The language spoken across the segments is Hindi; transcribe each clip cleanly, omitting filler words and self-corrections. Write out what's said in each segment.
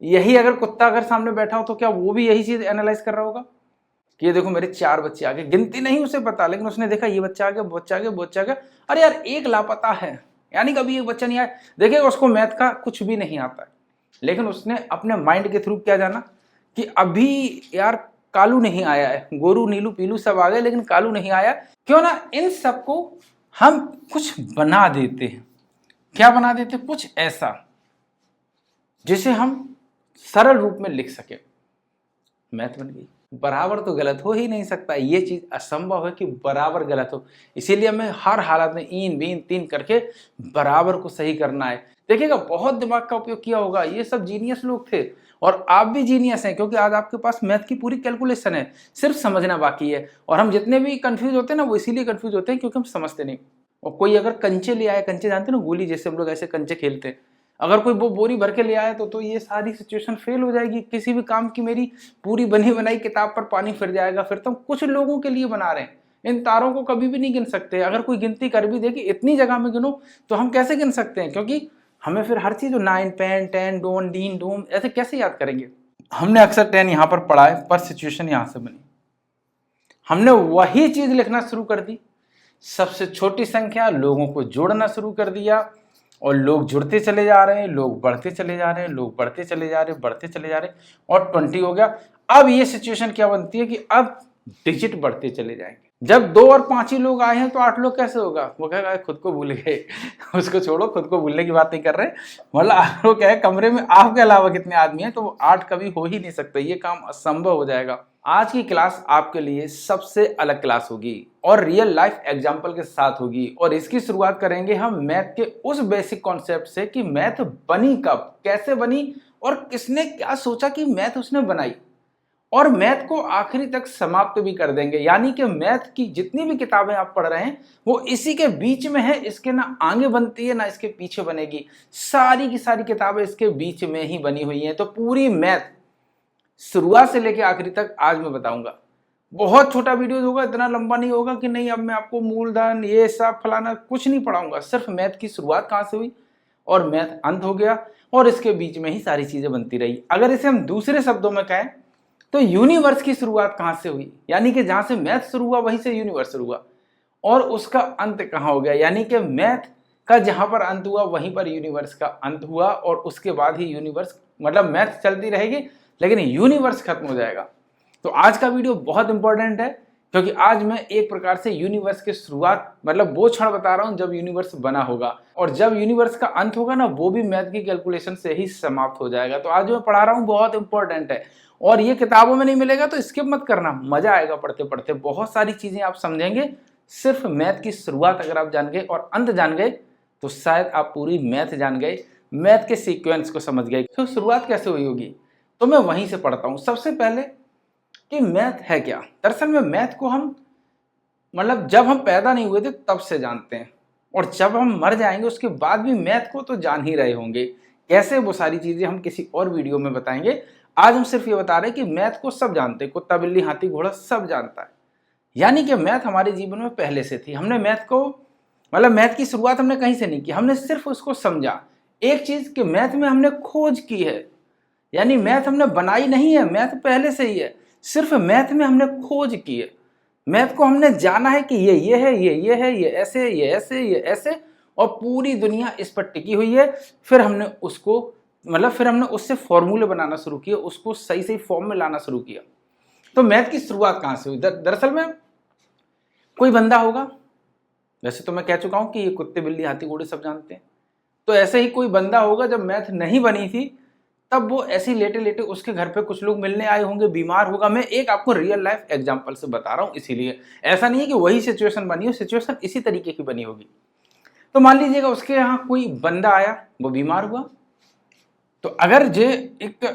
यही अगर कुत्ता अगर सामने बैठा हो तो क्या वो भी यही चीज एनालाइज कर रहा होगा कि ये देखो मेरे 4 बच्चे आ गए, गिनती नहीं उसे पता, लेकिन उसने देखा ये बच्चा आ गया, वो बच्चा आ गया, वो बच्चा आ गया, अरे यार एक लापता है, यानी कभी एक बच्चा नहीं आया। देखिए उसको मैथ का कुछ भी नहीं आता है, लेकिन उसने अपने माइंड के थ्रू क्या जाना कि अभी यार कालू नहीं आया है, गोरू नीलू पीलू सब आ गए लेकिन कालू नहीं आया। क्यों ना इन सबको हम कुछ बना देते हैं। क्या बना देते? कुछ ऐसा जिसे हम सरल रूप में लिख सके। मैथ बन गई। बराबर तो गलत हो ही नहीं सकता, ये चीज असंभव है कि बराबर गलत हो। इसीलिए हमें हर हालत में इन बीन तीन करके बराबर को सही करना है। देखिएगा बहुत दिमाग का उपयोग किया होगा, ये सब जीनियस लोग थे और आप भी जीनियस हैं, क्योंकि आज आपके पास मैथ की पूरी कैलकुलेशन है, सिर्फ समझना बाकी है। और हम जितने भी कंफ्यूज होते हैं ना, वो इसीलिए कंफ्यूज होते हैं क्योंकि हम समझते नहीं। और कोई अगर कंचे ले आए, कंचे जानते हैं ना, गोली जैसे हम लोग ऐसे कंचे खेलते हैं, अगर कोई वो बोरी भर के ले आए तो ये सारी सिचुएशन फेल हो जाएगी। किसी भी काम की मेरी पूरी बनी बनाई किताब पर पानी फिर जाएगा। फिर तो हम कुछ लोगों के लिए बना रहे हैं, इन तारों को कभी भी नहीं गिन सकते। अगर कोई गिनती कर भी दे कि इतनी जगह में गिनो, तो हम कैसे गिन सकते हैं? क्योंकि हमें फिर हर चीज 9 पेन 10 डोन डीन डोम ऐसे कैसे याद करेंगे। हमने अक्सर 10 यहां पर पढ़ा है, पर सिचुएशन यहां से बनी, हमने वही चीज लिखना शुरू कर दी। सबसे छोटी संख्या लोगों को जोड़ना शुरू कर दिया और लोग जुड़ते चले जा रहे हैं, लोग बढ़ते चले जा रहे हैं, लोग बढ़ते चले जा रहे हैं, बढ़ते चले जा रहे हैं, और 20 हो गया। अब ये सिचुएशन क्या बनती है कि अब डिजिट बढ़ते चले जाएंगे। जब 2 और 5 ही लोग आए हैं तो 8 लोग कैसे होगा? वो कहेगा खुद को भूल गए उसको छोड़ो, खुद को भूलने की बात नहीं कर रहे। मतलब वो क्या है, कमरे में आपके अलावा कितने आदमी हैं, तो वो 8 कभी हो ही नहीं सकते, ये काम असंभव हो जाएगा। आज की क्लास आपके लिए सबसे अलग क्लास होगी और रियल लाइफ एग्जाम्पल के साथ होगी। और इसकी शुरुआत करेंगे हम मैथ के उस बेसिक कॉन्सेप्ट से कि मैथ बनी कब, कैसे बनी, और किसने क्या सोचा कि मैथ उसने बनाई। और मैथ को आखिरी तक समाप्त भी कर देंगे, यानी कि मैथ की जितनी भी किताबें आप पढ़ रहे हैं वो इसी के बीच में है, इसके ना आगे बनती है ना इसके पीछे बनेगी। सारी की सारी किताबें इसके बीच में ही बनी हुई हैं। तो पूरी मैथ शुरुआत से लेकर आखिरी तक आज मैं बताऊंगा। बहुत छोटा वीडियो होगा, इतना लंबा नहीं होगा कि नहीं अब मैं आपको मूलधन ये सब फलाना कुछ नहीं पढ़ाऊंगा। सिर्फ मैथ की शुरुआत कहां से हुई और मैथ अंत हो गया, और इसके बीच में ही सारी चीजें बनती रही। अगर इसे हम दूसरे शब्दों में कहें तो यूनिवर्स की शुरुआत कहां से हुई, यानी कि जहां से मैथ शुरू हुआ वहीं से यूनिवर्स शुरू हुआ, और उसका अंत कहां हो गया, यानी कि मैथ का जहां पर अंत हुआ वहीं पर यूनिवर्स का अंत हुआ। और उसके बाद ही यूनिवर्स, मतलब मैथ चलती रहेगी लेकिन यूनिवर्स खत्म हो जाएगा। तो आज का वीडियो बहुत इंपॉर्टेंट है, क्योंकि आज मैं एक प्रकार से यूनिवर्स की शुरुआत, मतलब वो क्षण बता रहा हूं जब यूनिवर्स बना होगा, और जब यूनिवर्स का अंत होगा ना, वो भी मैथ की कैलकुलेशन से ही समाप्त हो जाएगा। तो आज जो मैं पढ़ा रहा हूं बहुत इंपॉर्टेंट है, और ये किताबों में नहीं मिलेगा तो स्किप मत करना, मजा आएगा पढ़ते पढ़ते। बहुत सारी चीजें आप समझेंगे। सिर्फ मैथ की शुरुआत अगर आप जान गए और अंत जान गए तो शायद आप पूरी मैथ जान गए, मैथ के सीक्वेंस को समझ गए। तो शुरुआत कैसे हुई होगी, तो मैं वहीं से पढ़ता हूं। सबसे पहले कि मैथ है क्या। दरअसल में मैथ को हम, मतलब जब हम पैदा नहीं हुए थे तब से जानते हैं, और जब हम मर जाएंगे उसके बाद भी मैथ को तो जान ही रहे होंगे। कैसे, वो सारी चीजें हम किसी और वीडियो में बताएंगे। आज हम सिर्फ ये बता रहे हैं कि मैथ को सब जानते हैं, कुत्ता बिल्ली हाथी घोड़ा सब जानता है। यानी कि मैथ हमारे जीवन में पहले से थी। हमने मैथ को, मतलब मैथ की शुरुआत हमने कहीं से नहीं की, हमने सिर्फ उसको समझा। एक चीज कि मैथ में हमने खोज की है, यानी मैथ हमने बनाई नहीं है, मैथ पहले से ही है, सिर्फ मैथ में हमने खोज की है। मैथ को हमने जाना है कि ये है, ये है, ये ऐसे, ये ऐसे, ये ऐसे, और पूरी दुनिया इस पर टिकी हुई है। फिर हमने उसको, मतलब फिर हमने उससे फॉर्मूले बनाना शुरू किए, उसको सही सही फॉर्म में लाना शुरू किया। तो मैथ की शुरुआत कहां से हुई? दरअसल में कोई बंदा होगा, वैसे तो मैं कह चुका हूं कि ये कुत्ते बिल्ली हाथी घोड़े सब जानते हैं, तो ऐसे ही कोई बंदा होगा जब मैथ नहीं बनी थी, तब वो ऐसे लेटे लेटे उसके घर पे कुछ लोग मिलने आए होंगे, बीमार होगा। मैं एक आपको रियल लाइफ एग्जांपल से बता रहा हूं, इसीलिए ऐसा नहीं है कि वही सिचुएशन बनी हो, सिचुएशन इसी तरीके की बनी होगी। तो मान लीजिएगा उसके यहाँ कोई बंदा आया, वो बीमार हुआ। तो अगर ये एक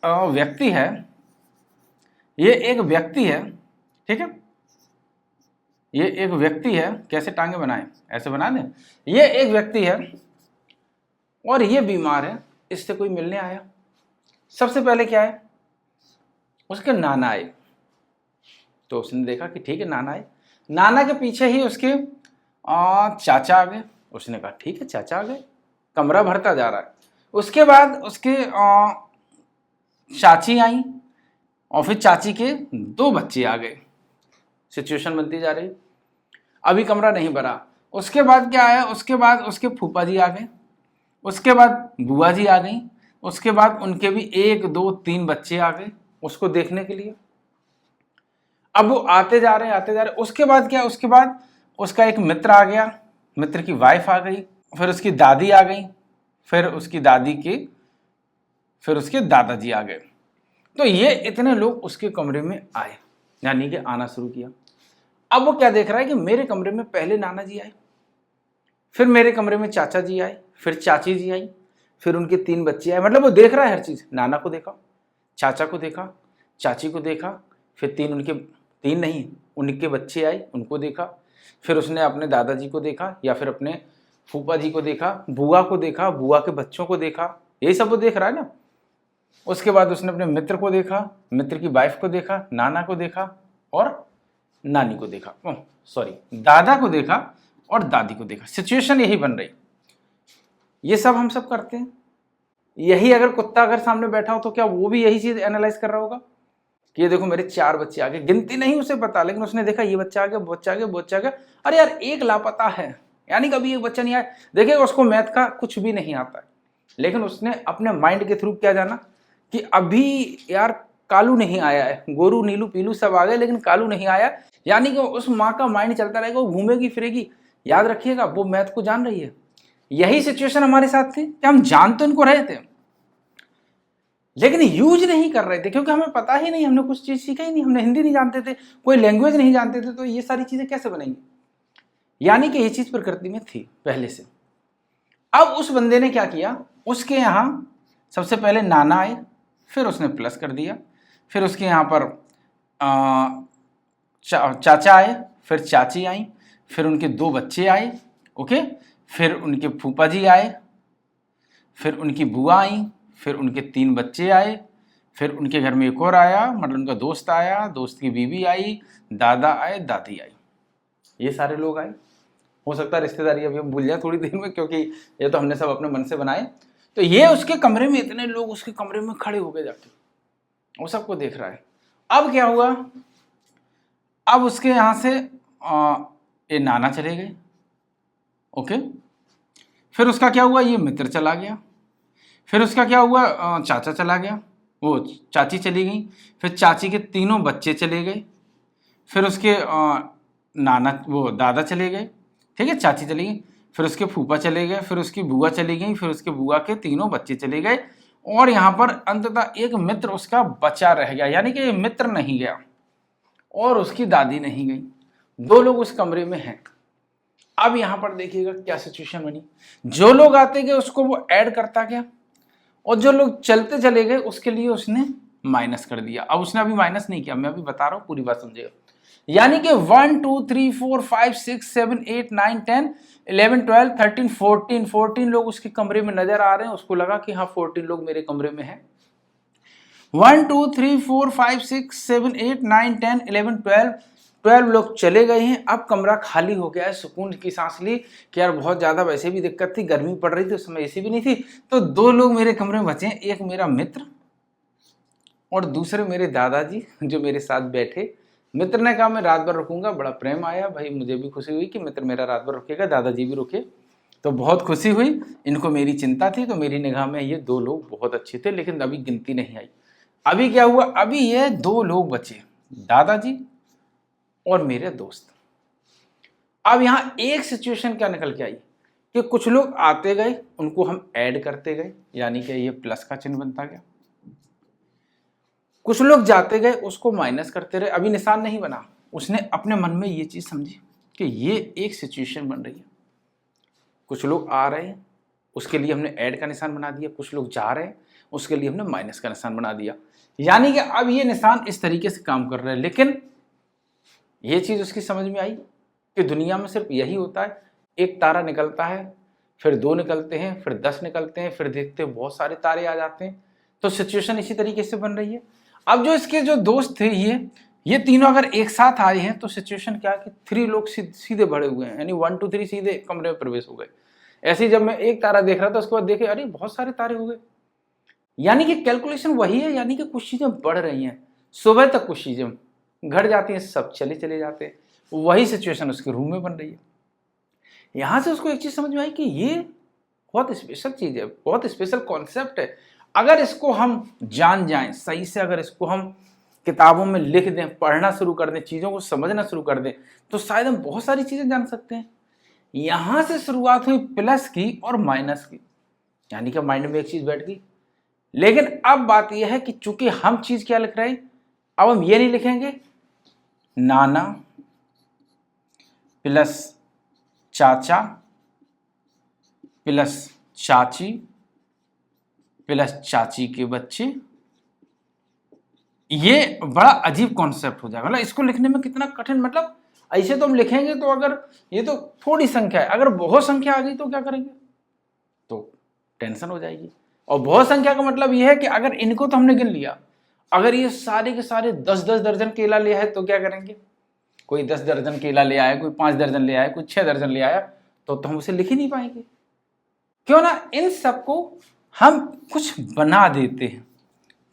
व्यक्ति है, ये एक व्यक्ति है, ठीक है, ये एक व्यक्ति है, कैसे टांगे बनाए, ऐसे बना दें। ये एक व्यक्ति है और ये बीमार है, इससे कोई मिलने आया। सबसे पहले क्या है, उसके नाना आए। तो उसने देखा कि ठीक है नाना आए, नाना के पीछे ही उसके चाचा आ गए। उसने कहा ठीक है चाचा आ गए, कमरा भरता जा रहा है। उसके बाद उसके चाची आई और फिर चाची के 2 बच्चे आ गए। सिचुएशन बनती जा रही। अभी कमरा नहीं भरा। उसके बाद क्या आया, उसके बाद उसके फूफा जी आ गए, उसके बाद बुआ जी आ गई, उसके बाद उनके भी 1 2 3 बच्चे आ गए उसको देखने के लिए। अब वो आते जा रहे आते जा रहे। उसके बाद क्या, उसके बाद उसका एक मित्र आ गया, मित्र की वाइफ आ गई, फिर उसकी दादी आ गई, फिर उसकी दादी के, फिर उसके दादाजी आ गए। तो ये इतने लोग उसके कमरे में आए, यानी कि आना शुरू किया। अब वो क्या देख रहा है कि मेरे कमरे में पहले नाना जी आए, फिर मेरे कमरे में चाचा जी आए, फिर चाची जी आई, फिर उनके 3 बच्चे आए। मतलब वो देख रहा है हर चीज। नाना को देखा, चाचा को देखा, चाची को देखा, फिर 3 उनके, 3 नहीं उनके बच्चे आए उनको देखा, फिर उसने अपने दादाजी को देखा या फिर अपने फूफा जी को देखा, बुआ को देखा, बुआ के बच्चों को देखा, यही सब वो देख रहा है ना। उसके बाद उसने अपने मित्र को देखा, मित्र की वाइफ को देखा, नाना को देखा और नानी को देखा, सॉरी दादा को देखा और दादी को देखा। सिचुएशन यही बन रही। ये सब हम सब करते हैं। यही अगर कुत्ता अगर सामने बैठा हो तो क्या वो भी यही चीज एनालाइज कर रहा होगा कि ये देखो मेरे 4 बच्चे आ गए। गिनती नहीं उसे पता, लेकिन उसने देखा ये बच्चा आ गया, वो बच्चा आ गया, वो बच्चा आ गया, अरे यार एक लापता है, यानी कभी एक बच्चा नहीं आया। देखिए उसको मैथ का कुछ भी नहीं आता है, लेकिन उसने अपने माइंड के थ्रू क्या जाना कि अभी यार कालू नहीं आया है, गोरू नीलू पीलू सब आ गए लेकिन कालू नहीं आया। यानी कि उस माँ का माइंड चलता रहेगा, वो घूमेगी फिरेगी। याद रखिएगा वो मैथ को जान रही है। यही सिचुएशन हमारे साथ थी कि हम जान तो इनको रहे थे लेकिन यूज नहीं कर रहे थे, क्योंकि हमें पता ही नहीं, हमने कुछ चीज सीखा ही नहीं, हमने हिंदी नहीं जानते थे, कोई लैंग्वेज नहीं जानते थे, तो ये सारी चीजें कैसे बनेंगी। यानी कि ये चीज प्रकृति में थी पहले से। अब उस बंदे ने क्या किया, उसके यहां सबसे पहले नाना आए, फिर उसने प्लस कर दिया, फिर उसके यहाँ पर चाचा आए, फिर चाची आई, फिर उनके 2 बच्चे आए, ओके, फिर उनके फूफा जी आए, फिर उनकी बुआ आई, फिर उनके 3 बच्चे आए, फिर उनके घर में एक और आया, मतलब उनका दोस्त आया, दोस्त की बीवी आई, दादा आए, दादी आई, ये सारे लोग आए। हो सकता है रिश्तेदारी अभी हम भूल जाए थोड़ी देर में, क्योंकि ये तो हमने सब अपने मन से बनाए। तो ये उसके कमरे में इतने लोग उसके कमरे में खड़े हो गए जाके, वो सबको देख रहा है। अब क्या हुआ, अब उसके यहां से ये नाना चले गए, ओके, फिर उसका क्या हुआ, ये मित्र चला गया, फिर उसका क्या हुआ, चाचा चला गया, वो चाची चली गई, फिर चाची के 3 बच्चे चले गए, फिर उसके नाना वो दादा चले गए, ठीक है, चाची चली गई, फिर उसके फूफा चले गए, फिर उसकी बुआ चली गई, फिर उसके बुआ के 3 बच्चे चले गए, और यहाँ पर अंततः एक मित्र उसका बचा रह गया, यानी कि मित्र नहीं गया और उसकी दादी नहीं गई। 2 लोग उस कमरे में हैं। अब यहां पर देखिएगा क्या सिचुएशन बनी। जो लोग आते गए उसको वो ऐड करता गया, और जो लोग चलते चले गए उसके लिए उसने माइनस कर दिया। अब उसने अभी माइनस नहीं किया, मैं अभी बता रहा हूं, पूरी बात समझिएगा। यानी कि 1 2 3 4 5 6 7 8 9 10 11 12 13 14 लोग उसके कमरे में नजर आ रहे हैं। उसको लगा कि हाँ 14 लोग मेरे कमरे में हैं। 1 2 3 4 5 6 7 8 9 10 11 12 लोग चले गए हैं। अब कमरा खाली हो गया है। सुकून की सांस ली कि यार बहुत ज्यादा वैसे भी दिक्कत थी, गर्मी पड़ रही थी, उस समय एसी भी नहीं थी, तो 2 लोग मेरे कमरे में बचे हैं, एक मेरा मित्र और दूसरे मेरे दादाजी जो मेरे साथ बैठे। मित्र ने कहा मैं रात भर रुकूंगा, बड़ा प्रेम आया भाई, मुझे भी खुशी हुई कि मित्र मेरा रात भर रुकेगा, दादाजी भी रुके, तो बहुत खुशी हुई। इनको मेरी चिंता थी, तो मेरी निगाह में ये 2 लोग बहुत अच्छे थे, लेकिन अभी गिनती नहीं आई। अभी क्या हुआ, अभी ये 2 लोग बचे, दादाजी और मेरे दोस्त। अब यहां एक सिचुएशन क्या निकल के आई कि कुछ लोग आते गए, उनको हम ऐड करते गए, यानी कि ये प्लस का चिन्ह बनता गया। कुछ लोग जाते गए, उसको माइनस करते रहे, अभी निशान नहीं बना। उसने अपने मन में ये चीज समझी कि ये एक सिचुएशन बन रही है। कुछ लोग आ रहे हैं, उसके लिए हमने ऐड का निशान बना दिया, कुछ लोग जा रहे हैं, उसके लिए हमने माइनस का निशान बना दिया। यानी कि अब ये निशान इस तरीके से काम कर रहे हैं। लेकिन ये चीज उसकी समझ में आई कि दुनिया में सिर्फ यही होता है, एक तारा निकलता है, फिर 2 निकलते हैं, फिर 10 निकलते हैं, फिर देखते हैं बहुत सारे तारे आ जाते हैं। तो सिचुएशन इसी तरीके से बन रही है। अब जो इसके जो दोस्त थे, ये तीनों अगर एक साथ आए हैं तो सिचुएशन क्या है कि 3 लोग सीधे भरे हुए हैं, यानी 1 2 3 सीधे कमरे में प्रवेश हो गए। ऐसे ही जब मैं एक तारा देख रहा था, उसके बाद देखे अरे बहुत सारे तारे हो गए। यानी कि कैलकुलेशन वही है, यानी कि कुछ चीजें बढ़ रही हैं, सुबह तक कुछ चीजें घट जाती हैं, सब चले जाते हैं। वही सिचुएशन उसके रूम में बन रही है। यहां से उसको एक चीज समझ में आई कि ये बहुत स्पेशल चीज है, बहुत स्पेशल कॉन्सेप्ट है। अगर इसको हम जान जाएं सही से, अगर इसको हम किताबों में लिख दें, पढ़ना शुरू कर दें, चीजों को समझना शुरू कर दें, तो शायद हम बहुत सारी चीजें जान सकते हैं। यहां से शुरुआत हुई प्लस की और माइनस की, यानी कि माइंड में एक चीज बैठ गई। लेकिन अब बात यह है कि चूंकि हम चीज क्या लिख रहे हैं, अब हम ये नहीं लिखेंगे नाना प्लस चाचा प्लस चाची प्लस चाची के बच्चे। ये बड़ा अजीब कॉन्सेप्ट हो जाएगा, मतलब इसको लिखने में कितना कठिन, मतलब ऐसे तो हम लिखेंगे तो अगर ये तो थोड़ी संख्या है, अगर बहुत संख्या आ गई तो क्या करेंगे, तो टेंशन हो जाएगी। और बहुत संख्या का मतलब ये है कि अगर इनको तो हमने गिन लिया, अगर ये सारे के सारे 10-10 दर्जन केला ले आए तो क्या करेंगे, कोई 10 दर्जन केला ले आया, कोई 5 दर्जन ले आया, कोई 6 दर्जन ले आया, तो हम उसे लिख ही नहीं पाएंगे। क्यों ना इन सबको हम कुछ बना देते हैं।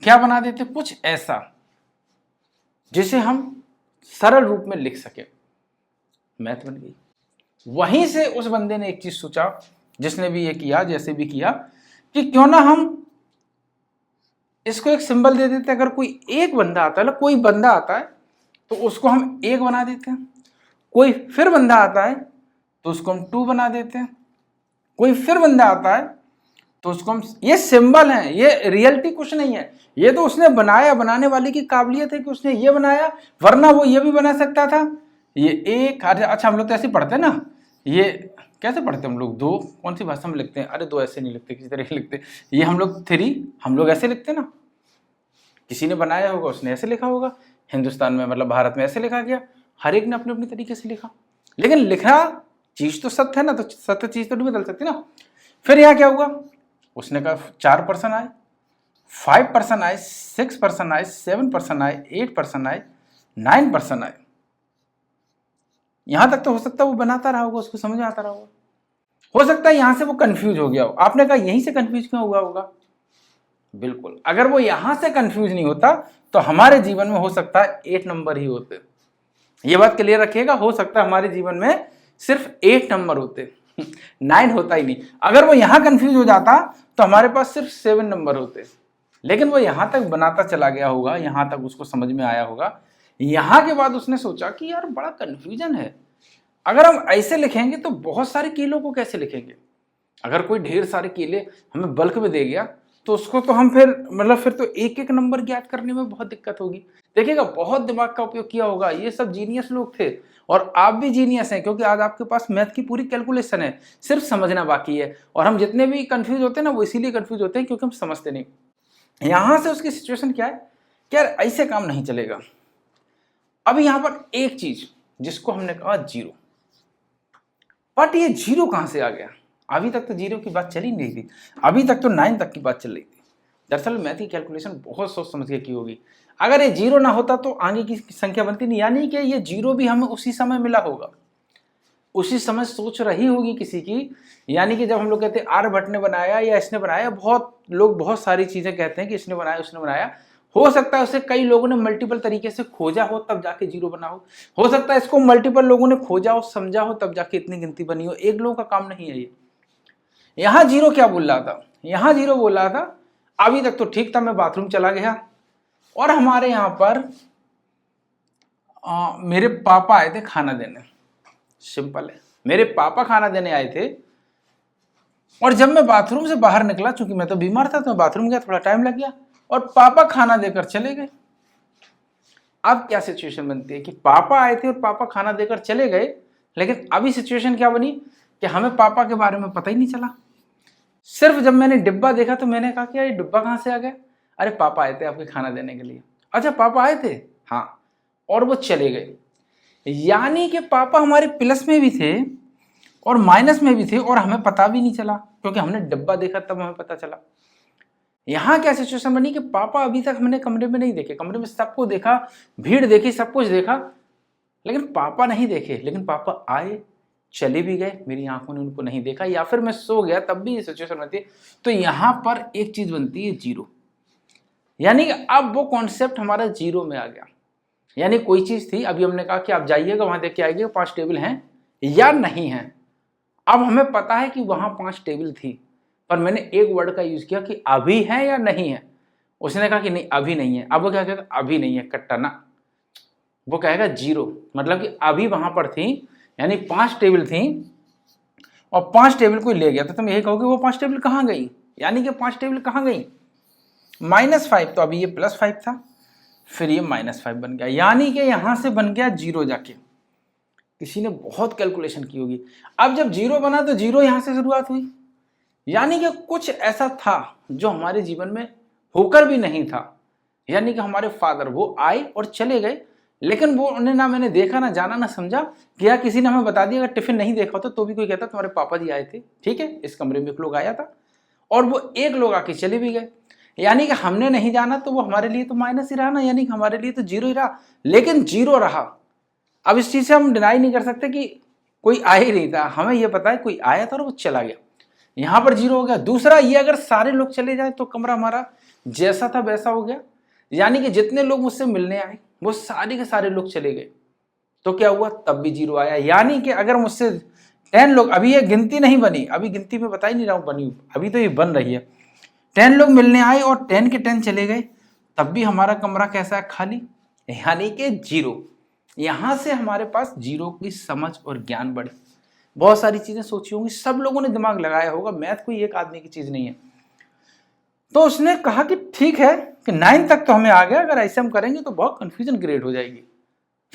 क्या बना देते हैं, कुछ ऐसा जिसे हम सरल रूप में लिख सके, मैथ बन गई। वहीं से उस बंदे ने एक चीज सोचा, जिसने भी ये किया, जैसे भी किया, कि क्यों ना हम इसको एक सिंबल दे देते हैं। अगर कोई एक बंदा आता है, कोई बंदा आता है तो उसको हम 1 बना देते हैं, कोई फिर बंदा आता है तो उसको हम 2 बना देते हैं, कोई फिर बंदा आता है तो उसको हम, ये सिंबल है, ये रियलिटी कुछ नहीं है, ये तो उसने बनाया, बनाने वाले की काबिलियत है कि उसने ये बनाया, वरना वो ये भी बना सकता था। ये एक, अच्छा हम लोग तो ऐसे पढ़ते हैं ना, ये कैसे पढ़ते हैं हम लोग, 2 कौन सी भाषा में लिखते हैं, अरे 2 ऐसे नहीं लिखते, किसी तरह लिखते, ये हम लोग 3 हम लोग ऐसे लिखते हैं ना, किसी ने बनाया होगा उसने ऐसे लिखा होगा, हिंदुस्तान में मतलब भारत में ऐसे लिखा गया, हर एक ने अपने अपने तरीके से लिखा। लेकिन लिखा चीज तो सत्य है ना, तो सत्य चीज तो नहीं बदल सकती ना। फिर यहाँ क्या हुआ, उसने कहा 4% आए, 5% आए, 6% आए, 7% आए, 8% आए, 9% आए। यहां तक तो हो सकता है वो बनाता रहा होगा, उसको समझ में आता रहा होगा, हो सकता है यहां से वो कंफ्यूज हो गया हो। आपने कहा यहीं से कंफ्यूज क्यों हुआ होगा, बिल्कुल, अगर वो यहां से कंफ्यूज नहीं होता तो हमारे जीवन में हो सकता है 8 नंबर ही होते। ये बात क्लियर रखिएगा, हो सकता है हमारे जीवन में सिर्फ 8 नंबर होते, 9 होता ही नहीं। अगर वो यहां कंफ्यूज हो जाता तो हमारे पास सिर्फ 7 नंबर होते। लेकिन वो यहां तक बनाता चला गया होगा, यहां तक उसको समझ में आया होगा, यहां के बाद उसने सोचा कि यार बड़ा कंफ्यूजन है, अगर हम ऐसे लिखेंगे तो बहुत सारे केलों को कैसे लिखेंगे। अगर कोई ढेर सारे केले हमें बल्क में दे गया तो उसको तो हम फिर मतलब फिर तो एक एक नंबर ज्ञात करने में बहुत दिक्कत होगी। देखिएगा, बहुत दिमाग का उपयोग किया होगा, ये सब जीनियस लोग थे और आप भी जीनियस हैं, क्योंकि आज आपके पास मैथ की पूरी कैलकुलेशन है, सिर्फ समझना बाकी है। और हम जितने भी कंफ्यूज होते हैं ना, वो इसीलिए कंफ्यूज होते हैं क्योंकि हम समझते नहीं। यहां से उसकी सिचुएशन क्या है कि यार ऐसे काम नहीं चलेगा। अब यहां पर एक चीज जिसको हमने कहा 0, बट ये 0 कहां से आ गया, अभी तक तो 0 की बात चल ही नहीं थी, अभी तक तो 9 तक की बात चल रही थी। दरअसल मैथ की कैलकुलेशन बहुत सोच समझ के की होगी। अगर ये 0 ना होता तो आगे की संख्या बनती नहीं, यानी कि ये 0 भी हमें उसी समय मिला होगा, उसी समय सोच रही होगी किसी की। यानी कि जब हम लोग कहते हैं आर्यभट्ट ने बनाया या इसने बनाया, बहुत लोग बहुत सारी चीजें कहते हैं कि इसने बनाया उसने बनाया, हो सकता है उसे कई लोगों ने मल्टीपल तरीके से खोजा हो तब जाके 0 बना हो सकता है इसको मल्टीपल लोगों ने खोजा हो, समझा हो, तब जाके इतनी गिनती बनी हो। एक लोगों का काम नहीं है ये। यहां 0 क्या बोल रहा था, यहां 0 बोल रहा था अभी तक तो ठीक था, मैं बाथरूम चला गया और हमारे यहां पर मेरे पापा आए थे खाना देने। सिंपल है, मेरे पापा खाना देने आए थे और जब मैं बाथरूम से बाहर निकला, चूंकि मैं तो बीमार था तो मैं बाथरूम गया, थोड़ा टाइम लग गया और पापा खाना देकर चले गए। अब क्या सिचुएशन बनती है कि पापा आए थे और पापा खाना देकर चले गए, लेकिन अभी सिचुएशन क्या बनी कि हमें पापा के बारे में पता ही नहीं चला। सिर्फ जब मैंने डिब्बा देखा तो मैंने कहा कि यार ये डिब्बा कहां से आ गया, अरे पापा आए थे आपके खाना देने के लिए। अच्छा पापा आए थे, हाँ, और वो चले गए। यानी कि पापा हमारे प्लस में भी थे और माइनस में भी थे और हमें पता भी नहीं चला, क्योंकि हमने डिब्बा देखा तब हमें पता चला। यहां क्या सिचुएशन बनी कि पापा अभी तक हमने कमरे में नहीं देखे, कमरे में सबको देखा, भीड़ देखी, सब कुछ देखा, लेकिन पापा नहीं देखे। लेकिन पापा आए, चले भी गए, मेरी आंखों ने उनको नहीं देखा, या फिर मैं सो गया तब भी ये सिचुएशन बनती है, तो यहां पर एक चीज बनती है जीरो। यानी कि अब वो कॉन्सेप्ट हमारा जीरो में आ गया। यानी कोई चीज थी, अभी हमने कहा कि आप जाइएगा वहां देख के आइएगा 5 टेबल हैं या नहीं है। अब हमें पता है कि वहां 5 टेबल थी, पर मैंने एक वर्ड का यूज किया कि अभी है या नहीं है। उसने कहा कि नहीं अभी नहीं है। अब वो क्या कहेगा, अभी नहीं है, कट्टा ना, वो कहेगा जीरो। मतलब कि अभी वहां पर थी, यानी 5 टेबल थी और 5 टेबल कोई ले गया, तो तुम यही कहोगे वो 5 टेबल कहां गई, यानी कि 5 टेबल कहां गई। -5, तो अभी ये +5 था, फिर ये -5 बन गया, यानी कि यहां से बन गया जीरो। जाके किसी ने बहुत कैलकुलेशन की होगी। अब जब जीरो बना तो जीरो यहां से शुरुआत हुई, यानी कि कुछ ऐसा था जो हमारे जीवन में होकर भी नहीं था। यानी कि हमारे फादर वो आए और चले गए, लेकिन वो उन्हें ना मैंने देखा, ना जाना, ना समझा, क्या किसी ने हमें बता दिया। अगर टिफिन नहीं देखा होता तो भी कोई कहता तुम्हारे पापा जी आए थे, ठीक है, इस कमरे में एक लोग आया था, और वो एक लोग आके चले भी गए। यानी कि हमने नहीं जाना तो वो हमारे लिए तो माइनस ही रहा ना, यानी कि हमारे लिए तो जीरो ही रहा, लेकिन जीरो रहा। अब इस चीज से हम डिनाई नहीं कर सकते कि कोई आया ही नहीं था, हमें यह पता है कोई आया था और वो चला गया, यहां पर जीरो हो गया। दूसरा ये, अगर सारे लोग चले जाए तो कमरा हमारा जैसा था वैसा हो गया, यानी कि जितने लोग मुझसे मिलने आए वो सारे के सारे लोग चले गए, तो क्या हुआ, तब भी जीरो आया। यानी कि अगर मुझसे 10 लोग, अभी ये गिनती नहीं बनी, अभी गिनती में बता ही नहीं रहा हूं बनी, अभी तो ये बन रही है, 10 लोग मिलने आए और 10 के 10 चले गए, तब भी हमारा कमरा कैसा है, खाली, यानी कि जीरो। यहां से हमारे पास जीरो की समझ और ज्ञान बढ़ी। बहुत सारी चीजें सोची होंगी, सब लोगों ने दिमाग लगाया होगा, मैथ कोई एक आदमी की चीज नहीं है। तो उसने कहा कि ठीक है कि 9 तक तो हमें आ गया, अगर ऐसे हम करेंगे तो बहुत कंफ्यूजन क्रिएट हो जाएगी,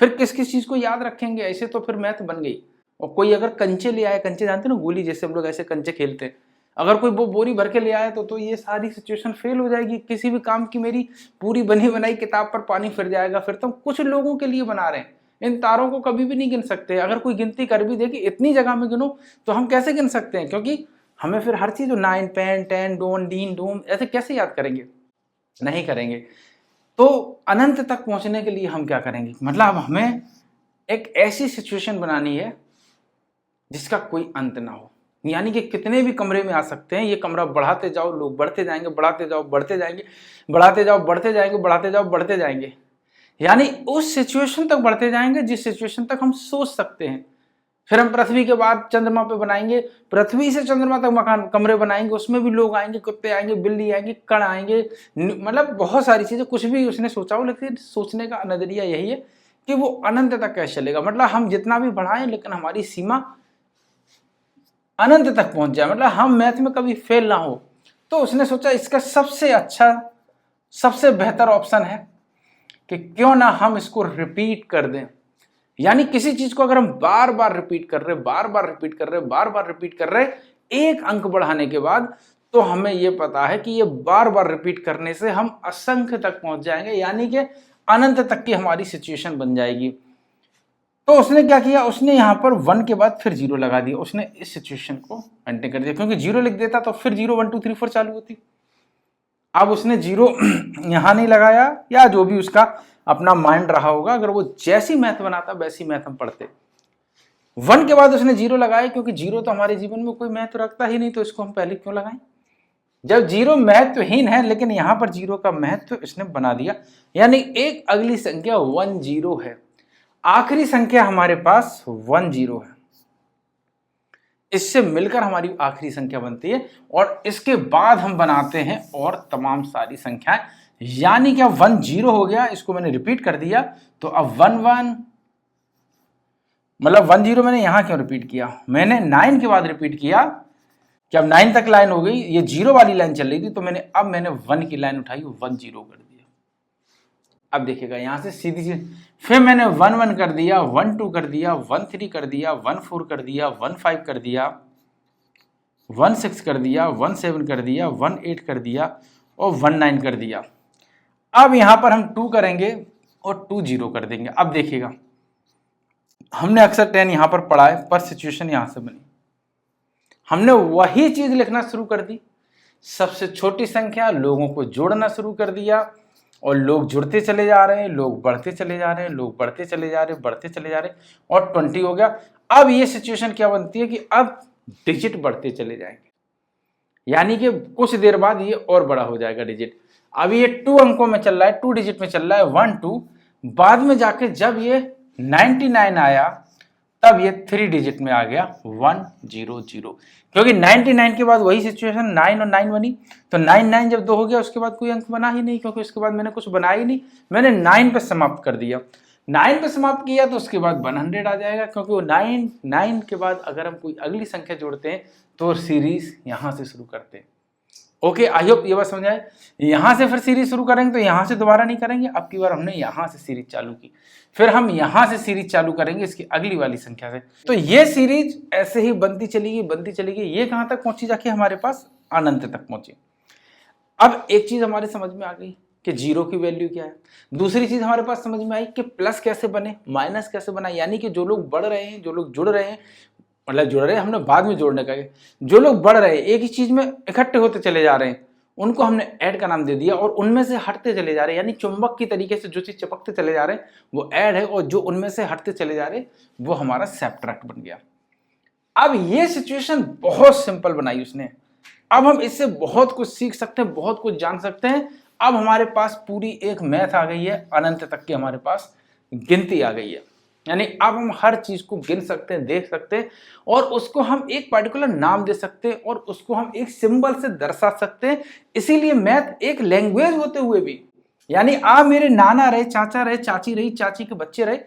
फिर किस किस चीज को याद रखेंगे, ऐसे तो फिर मैथ बन गई। और कोई अगर कंचे ले आए, कंचे जानते ना, गोली जैसे हम लोग ऐसे कंचे खेलते हैं, अगर कोई वो बोरी भर के ले आए तो ये सारी सिचुएशन फेल हो जाएगी, किसी भी काम की मेरी पूरी बनी बनाई किताब पर पानी फिर जाएगा। फिर तो हम कुछ लोगों के लिए बना रहे हैं, इन तारों को कभी भी नहीं गिन सकते। अगर कोई गिनती कर भी दे कि इतनी जगह में गिनो, तो हम कैसे गिन सकते हैं, क्योंकि हमें फिर हर चीज 9 पेन 10 डोन डीन डोम ऐसे कैसे याद करेंगे, नहीं करेंगे। तो अनंत तक पहुंचने के लिए हम क्या करेंगे, मतलब हमें एक ऐसी सिचुएशन बनानी है जिसका कोई अंत ना हो, यानी कि कितने भी कमरे में आ सकते हैं, ये कमरा बढ़ाते जाओ, लोग बढ़ते जाएंगे, बढ़ाते जाओ, बढ़ते जाएंगे, बढ़ाते जाओ, बढ़ते जाएंगे, बढ़ाते जाओ, बढ़ते जाएंगे, यानी उस सिचुएशन तक बढ़ते जाएंगे जिस सिचुएशन तक हम सोच सकते हैं। फिर हम पृथ्वी के बाद चंद्रमा पे बनाएंगे, पृथ्वी से चंद्रमा तक मकान कमरे बनाएंगे, उसमें भी लोग आएंगे, कुत्ते आएंगे, बिल्ली आएंगे, कण आएंगे, मतलब बहुत सारी चीजें, कुछ भी उसने सोचा हो, लेकिन सोचने का नजरिया यही है कि वो अनंत तक कैसे चलेगा। मतलब हम जितना भी बढ़ाएं लेकिन हमारी सीमा अनंत तक पहुंच जाए, मतलब हम मैथ में कभी फेल ना हो। तो उसने सोचा इसका सबसे अच्छा, सबसे बेहतर ऑप्शन है कि क्यों ना हम इसको रिपीट कर दें। यानी किसी चीज को अगर हम बार बार रिपीट कर रहे, बार बार रिपीट कर रहे, बार बार रिपीट कर रहे, एक अंक बढ़ाने के बाद, तो हमें यह पता है कि ये बार बार रिपीट करने से हम असंख्य तक पहुंच जाएंगे, यानी कि अनंत तक की हमारी सिचुएशन बन जाएगी। तो उसने क्या किया, उसने यहां पर 1 के बाद फिर 0 लगा दिया, उसने इस सिचुएशन को मेंटेन कर दिया, क्योंकि 0 लिख देता तो फिर 0 1 2 3 4 चालू होती। अब उसने 0 यहां नहीं लगाया, या जो भी उसका अपना माइंड रहा होगा, अगर वो जैसी मैथ बनाता वैसी मैथ हम पढ़ते। 1 के बाद उसने 0 लगाया, क्योंकि 0 तो हमारे जीवन में कोई महत्व रखता ही नहीं, तो इसको हम पहले क्यों लगाएं, जब 0 महत्वहीन है, लेकिन यहां पर 0 का महत्व इसने बना दिया। यानी एक अगली संख्या 1 0 है, आखिरी संख्या हमारे पास 1 0 है, इससे मिलकर हमारी आखिरी संख्या बनती है, और इसके बाद हम बनाते हैं और तमाम सारी संख्याएं। यानी क्या 1 0 हो गया, इसको मैंने रिपीट कर दिया, तो अब 1 1, मतलब 1 0 मैंने यहां क्यों रिपीट किया, मैंने 9 के बाद रिपीट किया कि अब 9 तक लाइन हो गई, ये 0 वाली लाइन चल रही थी, तो मैंने 1 की लाइन उठाई, 1 0 कर दिया। अब देखिएगा यहां से सीधी सी, फिर मैंने 1 1 कर दिया, 1 2 कर दिया, 1 3 कर दिया, 1 4 कर दिया, 1 5 कर दिया, 1 6 कर दिया, 1 7 कर दिया, 1 8 कर दिया, और 1 9 कर दिया। अब यहां पर हम 2 करेंगे और 2 0 कर देंगे। अब देखिएगा हमने अक्सर 10 यहां पर पढ़ा है, पर सिचुएशन यहां से बनी, हमने वही चीज लिखना शुरू कर दी, सबसे छोटी संख्या, लोगों को जोड़ना शुरू कर दिया, और लोग जुड़ते चले जा रहे हैं, लोग बढ़ते चले जा रहे हैं, लोग बढ़ते चले जा रहे हैं, बढ़ते चले जा रहे हैं, और 20 हो गया। अब ये सिचुएशन क्या बनती है कि अब डिजिट बढ़ते चले जाएंगे, यानी कि कुछ देर बाद ये और बड़ा हो जाएगा डिजिट। अब ये 2 अंकों में चल रहा है, 2 डिजिट में चल रहा है 1 2, बाद में जाके जब ये 99 आया तब ये 3 डिजिट में आ गया 100, क्योंकि 99 के बाद वही सिचुएशन 9 और 9 बनी, तो 9 जब 2 हो गया उसके बाद कोई अंक बना ही नहीं, क्योंकि उसके बाद मैंने कुछ बनाया ही नहीं, मैंने 9 पे समाप्त कर दिया। 9 पे समाप्त किया तो उसके बाद 100 आ जाएगा, क्योंकि वो 9 के बाद अगर हम कोई अगली संख्या जोड़ते हैं तो सीरीज यहां से शुरू करते हैं। ओके, आई होप ये बात समझ आए। यहां से फिर सीरीज शुरू करेंगे तो यहां से दोबारा नहीं करेंगे, अब की बार हमने यहां से सीरीज चालू की, फिर हम यहां से सीरीज चालू करेंगे इसकी अगली वाली संख्या से। तो ये सीरीज ऐसे ही बनती चलेगी, ये कहां तक पहुंची, जाके हमारे पास अनंत तक पहुंची। अब एक चीज हमारे समझ में आ गई कि जीरो की वैल्यू क्या है, दूसरी चीज हमारे पास समझ में आई कि प्लस कैसे बने, माइनस कैसे बना, यानी कि जो लोग बढ़ रहे हैं, जो लोग जुड़ रहे हैं, मतलब जुड़ रहे हैं हमने बाद में जोड़ने का, जो लोग बढ़ रहे हैं एक ही चीज में इकट्ठे होते चले जा रहे हैं उनको हमने ऐड का नाम दे दिया, और उनमें से हटते चले जा रहे हैं, यानी चुंबक की तरीके से जो चीज चिपकते चले जा रहे हैं वो ऐड है, और जो उनमें से हटते चले जा रहे हैं वो हमारा सब्ट्रैक्ट बन गया। अब ये सिचुएशन बहुत सिंपल बनाई उसने, अब हम इससे बहुत कुछ सीख सकते हैं, बहुत कुछ जान सकते हैं। अब हमारे पास पूरी एक मैथ आ गई है, अनंत तक की हमारे पास गिनती आ गई है, यानी अब हम हर चीज को गिन सकते हैं, देख सकते हैं, और उसको हम एक पर्टिकुलर नाम दे सकते हैं, और उसको हम एक सिंबल से दर्शा सकते हैं। इसीलिए मैथ एक लैंग्वेज होते हुए भी, यानी आप मेरे नाना रहे, चाचा रहे, चाची रही, चाची के बच्चे रहे,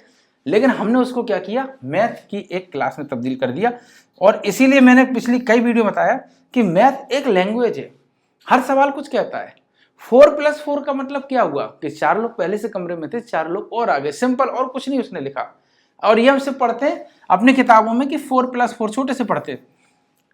लेकिन हमने उसको क्या किया, मैथ की एक क्लास में तब्दील कर दिया। और इसीलिए मैंने पिछली कई वीडियो बताया कि मैथ एक लैंग्वेज है, हर सवाल कुछ कहता है। 4+4 का मतलब क्या हुआ कि 4 लोग पहले से कमरे में थे, 4 लोग और आ गए, सिंपल, और कुछ नहीं उसने लिखा। और ये हम सिर्फ पढ़ते हैं अपनी किताबों में कि 4+4, छोटे से पढ़ते,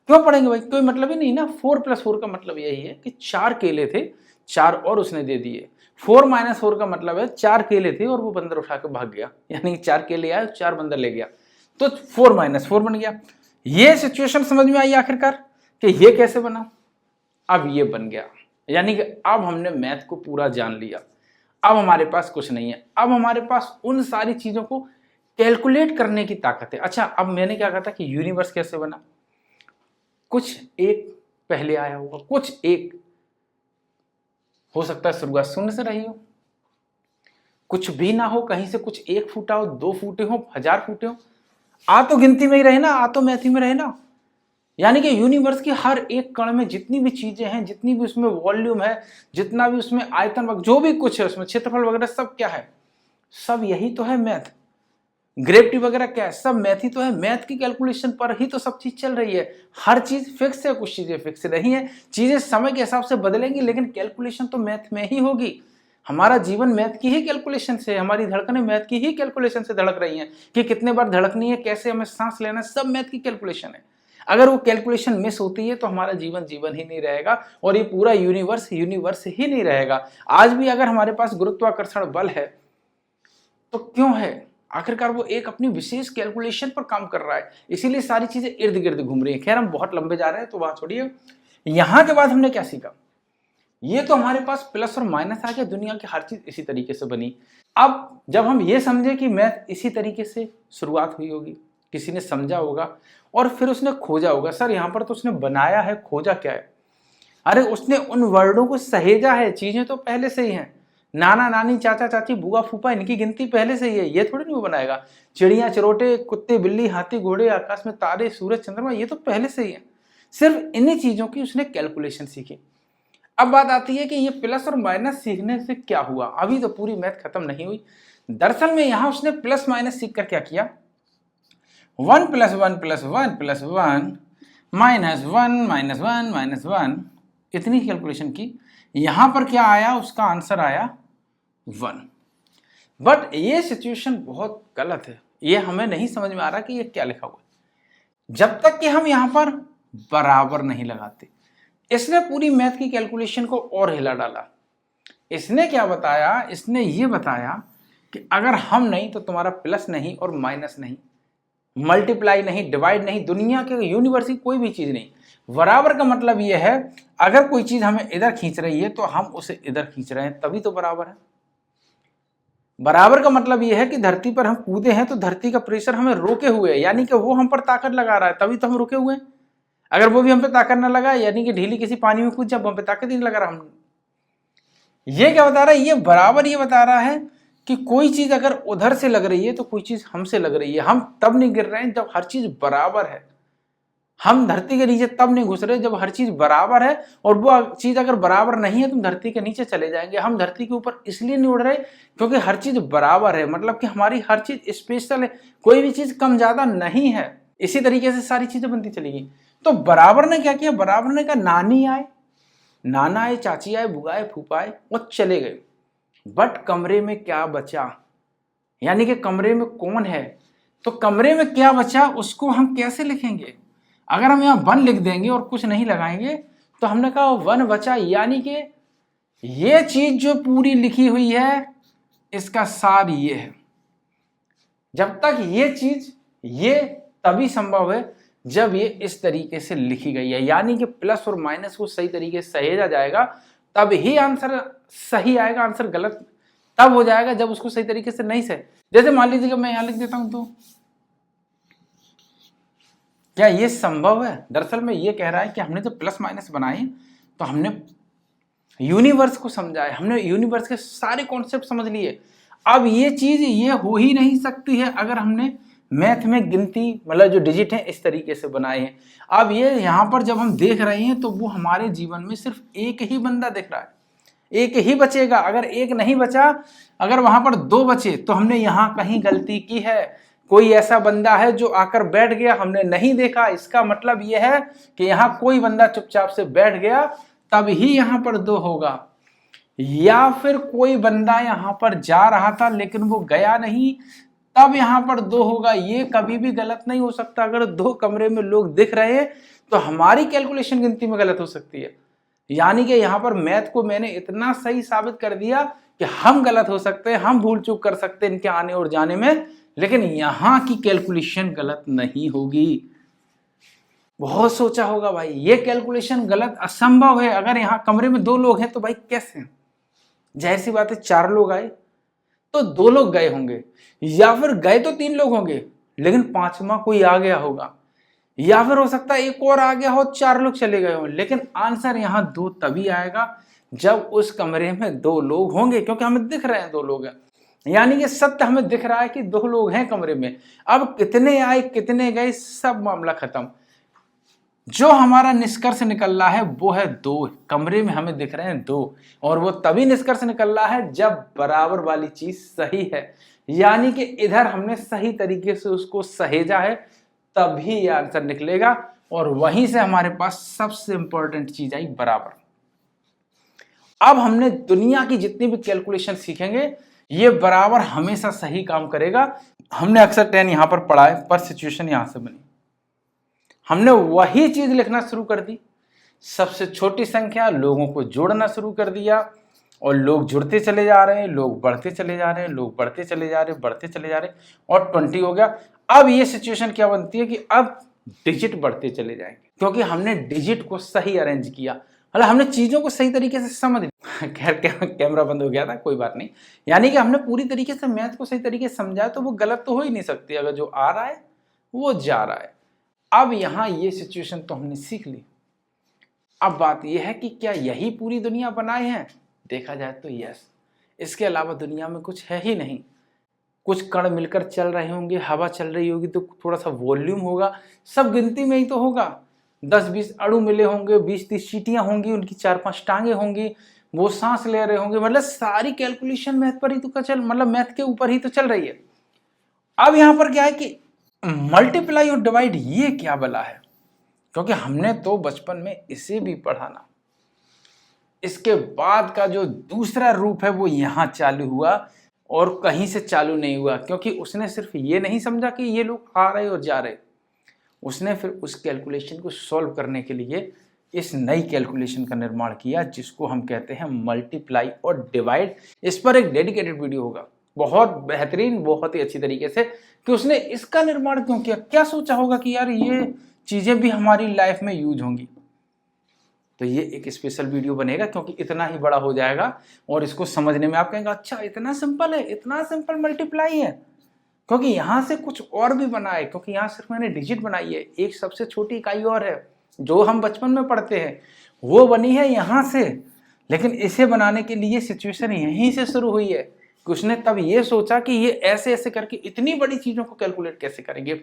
क्यों पढ़ेंगे भाई, कोई मतलब ही नहीं ना। 4+4 का मतलब यही है कि 4 केले थे, 4 और उसने दे दिए। 4-4 का मतलब है 4 केले थे और वो बंदर उठा के भाग गया, यानी 4 केले आए, 4 बंदर ले गया, तो 4-4 बन गया। ये सिचुएशन समझ में आई आखिरकार कि ये कैसे बना, अब ये बन गया, यानी कि अब हमने मैथ को पूरा जान लिया। अब हमारे पास कुछ नहीं है, अब हमारे पास उन सारी चीजों को कैलकुलेट करने की ताकत है। अच्छा, अब मैंने क्या कहा था कि यूनिवर्स कैसे बना, कुछ एक पहले आया होगा, कुछ एक हो सकता है शुरुआत शून्य से रही हो, कुछ भी ना हो, कहीं से कुछ एक फूटा हो, 2 फूटे हो, 1000 फूटे हो, आ तो गिनती में ही रहे ना, आ तो मैथ ही में रहे ना। यानी कि यूनिवर्स की हर एक कण में जितनी भी चीजें हैं, जितनी भी उसमें वॉल्यूम है, जितना भी उसमें आयतन, जो भी कुछ है उसमें, क्षेत्रफल वगैरह सब क्या है, सब यही तो है मैथ। ग्रेविटी वगैरह क्या है, सब मैथ ही तो है, मैथ की कैलकुलेशन पर ही तो सब चीज चल रही है। हर चीज फिक्स है, कुछ चीजें फिक्स नहीं है, चीजें समय के हिसाब से बदलेंगी, लेकिन कैलकुलेशन तो मैथ में ही होगी। हमारा जीवन मैथ की ही कैलकुलेशन से, हमारी धड़कनें मैथ की ही कैलकुलेशन से धड़क रही हैं कि कितने बार धड़कनी है, कैसे हमें सांस लेना है, सब मैथ की कैलकुलेशन है। अगर वो कैलकुलेशन मिस होती है तो हमारा जीवन जीवन ही नहीं रहेगा, और ये पूरा यूनिवर्स यूनिवर्स ही नहीं रहेगा। आज भी अगर हमारे पास गुरुत्वाकर्षण बल है तो क्यों है, आखिरकार वो एक अपनी विशेष कैलकुलेशन पर काम कर रहा है, इसीलिए सारी चीजें इर्द गिर्द घूम रही है। खैर, हम बहुत लंबे जा रहे हैं तो वहां छोड़िए। यहां के बाद हमने क्या सीखा, ये तो हमारे पास प्लस और माइनस आ गया, दुनिया की हर चीज इसी तरीके से बनी। अब जब हम ये समझे कि मैथ इसी तरीके से शुरुआत हुई होगी, किसी ने समझा होगा और फिर उसने खोजा होगा। सर यहां पर तो उसने बनाया है, खोजा क्या है, अरे उसने उन वर्डों को सहेजा है, चीजें तो पहले से ही हैं, नाना नानी चाचा चाची बुआ फूफा इनकी गिनती पहले से ही है, ये थोड़ी नहीं वो बनाएगा। चिड़िया चिरोटे, कुत्ते बिल्ली हाथी घोड़े, आकाश में तारे सूरज चंद्रमा, ये तो पहले से ही है, सिर्फ इन्हीं चीजों की उसने कैलकुलेशन सीखी। अब बात आती है कि ये प्लस और माइनस सीखने से क्या हुआ, अभी तो पूरी मैथ खत्म नहीं हुई। दरअसल में यहां उसने प्लस माइनस सीख कर क्या किया, 1 + 1 + 1 + 1 -1 - 1 इतनी कैलकुलेशन की। यहां पर क्या आया, उसका आंसर आया 1। बट ये सिचुएशन बहुत गलत है, ये हमें नहीं समझ में आ रहा कि ये क्या लिखा हुआ है, जब तक कि हम यहां पर बराबर नहीं लगाते। इसने पूरी मैथ की कैलकुलेशन को और हिला डाला। इसने क्या बताया, इसने ये बताया कि अगर हम नहीं तो तुम्हारा प्लस नहीं और माइनस नहीं, मल्टीप्लाई नहीं, डिवाइड नहीं, दुनिया के यूनिवर्स की कोई भी चीज नहीं। बराबर का मतलब यह है अगर कोई चीज हमें इधर खींच रही है तो हम उसे इधर खींच रहे हैं, तभी तो बराबर है। बराबर का मतलब ये है कि धरती पर हम कूदे हैं तो धरती का प्रेशर हमें रोके हुए है, यानी कि वो हम पर ताकत लगा रहा है, तभी तो हम रुके हुए हैं। अगर वो भी हम पे ताकत ना लगा, यानी कि ढीली किसी पानी में कूद, जब हम पे ताकत ही नहीं लगा रहा हम। ये क्या बता रहा है, ये बराबर ये बता रहा है कि कोई चीज अगर उधर से लग रही है तो कोई चीज हमसे लग रही है। हम तब नहीं गिर रहे हैं जब हर चीज बराबर है। हम धरती के नीचे तब नहीं घुस रहे जब हर चीज बराबर है, और वो चीज अगर बराबर नहीं है तो हम धरती के नीचे चले जाएंगे। हम धरती के ऊपर इसलिए नहीं उड़ रहे क्योंकि हर चीज बराबर है, मतलब कि हमारी हर चीज स्पेशल है, कोई भी चीज कम ज्यादा नहीं है। इसी तरीके से सारी चीजें बनती चलेगी। तो बराबर ने क्या किया, बराबर ने कहा नानी आए, नाना आए, चाची आए, बुआ आए, फूफा आए, वो चले गए। बट कमरे में क्या बचा, यानी कि कमरे में कौन है, तो कमरे में क्या बचा उसको हम कैसे लिखेंगे। अगर हम यहाँ 1 लिख देंगे और कुछ नहीं लगाएंगे तो हमने कहा 1 बचा, यानी कि ये चीज जो पूरी लिखी हुई है इसका सार ये है। जब तक ये चीज, ये तभी संभव है जब ये इस तरीके से लिखी गई है, यानी कि प्लस और माइनस को सही तरीके से सहेजा जाएगा तब ही आंसर सही आएगा। आंसर गलत तब हो जाएगा जब उसको सही तरीके से नहीं सहे। जैसे मान लीजिए कि मैं यहां लिख देता हूं, तो क्या ये संभव है। दरअसल में ये कह रहा है कि हमने जब प्लस माइनस बनाए तो हमने यूनिवर्स को समझा है, हमने यूनिवर्स के सारे कॉन्सेप्ट समझ लिए। अब ये चीज ये हो ही नहीं सकती है अगर हमने मैथ में गिनती, मतलब जो डिजिट है इस तरीके से बनाए हैं। अब ये यहाँ पर जब हम देख रहे हैं तो वो हमारे जीवन में सिर्फ एक ही बंदा दिख रहा है, एक ही बचेगा। अगर एक नहीं बचा, अगर वहां पर 2 बचे तो हमने यहाँ कहीं गलती की है। कोई ऐसा बंदा है जो आकर बैठ गया, हमने नहीं देखा। इसका मतलब यह है कि यहाँ कोई बंदा चुपचाप से बैठ गया, तब ही यहाँ पर 2 होगा। या फिर कोई बंदा यहाँ पर जा रहा था लेकिन वो गया नहीं, तब यहाँ पर 2 होगा। ये कभी भी गलत नहीं हो सकता। अगर 2 कमरे में लोग दिख रहे हैं तो हमारी कैलकुलेशन गिनती में गलत हो सकती है। यानी कि यहाँ पर मैथ को मैंने इतना सही साबित कर दिया कि हम गलत हो सकते हैं, हम भूल चूक कर सकते हैं इनके आने और जाने में, लेकिन यहाँ की कैलकुलेशन गलत नहीं होगी। बहुत सोचा होगा भाई, ये कैलकुलेशन गलत असंभव है। अगर यहाँ कमरे में 2 लोग हैं तो भाई कैसे, जाहिर सी बात है 4 लोग आए तो 2 लोग गए होंगे, या फिर गए तो 3 लोग होंगे लेकिन 5वां कोई आ गया होगा, या फिर हो सकता है एक और आ गया हो, 4 लोग चले गए हो। लेकिन आंसर यहाँ 2 तभी आएगा जब उस कमरे में 2 लोग होंगे, क्योंकि हमें दिख रहे हैं 2 लोग हैं। यानी कि सत्य हमें दिख रहा है कि 2 लोग हैं कमरे में। अब कितने आए कितने गए सब मामला खत्म। जो हमारा निष्कर्ष निकल रहा है वो है 2। कमरे में हमें दिख रहे हैं 2, और वो तभी निष्कर्ष निकल रहा है जब बराबर वाली चीज सही है, यानी कि इधर हमने सही तरीके से उसको सहेजा है, तभी ये आंसर निकलेगा। और वहीं से हमारे पास सबसे इंपॉर्टेंट चीज आई, बराबर। अब हमने दुनिया की जितनी भी कैलकुलेशन सीखेंगे ये बराबर हमेशा सही काम करेगा। हमने अक्सर 10 यहां पर पढ़ा है, पर सिचुएशन यहां से बनी। हमने वही चीज लिखना शुरू कर दी। सबसे छोटी संख्या, लोगों को जोड़ना शुरू कर दिया, और लोग जुड़ते चले जा रहे हैं, लोग बढ़ते चले जा रहे हैं, लोग बढ़ते चले जा रहे हैं, बढ़ते चले जा रहे हैं, और 20 हो गया। अब ये सिचुएशन क्या बनती है कि अब डिजिट बढ़ते चले जाएंगे, क्योंकि हमने डिजिट को सही अरेंज किया, मतलब हमने चीजों को सही तरीके से समझ लिया। खैर कैमरा बंद हो गया था, कोई बात नहीं। यानी कि हमने पूरी तरीके से मैथ को सही तरीके से समझा, तो वो गलत तो हो ही नहीं सकती। अगर जो आ रहा है वो जा रहा है। अब यहां ये सिचुएशन तो हमने सीख ली। अब बात यह है कि क्या यही पूरी दुनिया बनाए हैं? देखा जाए तो यस, इसके अलावा दुनिया में कुछ है ही नहीं। कुछ कण मिलकर चल रहे होंगे, हवा चल रही होगी तो थोड़ा सा वॉल्यूम होगा, सब गिनती में ही तो होगा। 10-20 अणु मिले होंगे, 20-30 चींटियां होंगी, उनकी 4-5 टांगे होंगी, वो सांस ले रहे होंगे। मतलब सारी कैलकुलेशन मैथ पर ही तो मतलब मैथ के ऊपर ही तो चल रही है। अब यहां पर क्या है कि मल्टीप्लाई और डिवाइड, ये क्या बला है? क्योंकि हमने तो बचपन में इसे भी पढ़ा ना। इसके बाद का जो दूसरा रूप है वो यहां चालू हुआ, और कहीं से चालू नहीं हुआ, क्योंकि उसने सिर्फ ये नहीं समझा कि ये लोग आ रहे और जा रहे। उसने फिर उस कैलकुलेशन को सॉल्व करने के लिए इस नई कैलकुलेशन का निर्माण किया, जिसको हम कहते हैं मल्टीप्लाई और डिवाइड। इस पर एक डेडिकेटेड वीडियो होगा, बहुत बेहतरीन, बहुत ही अच्छी तरीके से, कि उसने इसका निर्माण क्यों किया, क्या सोचा होगा कि यार ये चीजें भी हमारी लाइफ में यूज होंगी। तो ये एक स्पेशल वीडियो बनेगा, क्योंकि इतना ही बड़ा हो जाएगा और इसको समझने में आप कहेंगे अच्छा इतना सिंपल है, इतना सिंपल मल्टीप्लाई है, क्योंकि यहाँ से कुछ और भी बना है, क्योंकि यहाँ सिर्फ मैंने डिजिट बनाई है, एक सबसे छोटी इकाई और है जो हम बचपन में पढ़ते हैं वो बनी है यहाँ से, लेकिन इसे बनाने के लिए सिचुएशन यहीं से शुरू हुई है कि उसने तब ये सोचा कि ये ऐसे ऐसे करके इतनी बड़ी चीजों को कैलकुलेट कैसे करेंगे,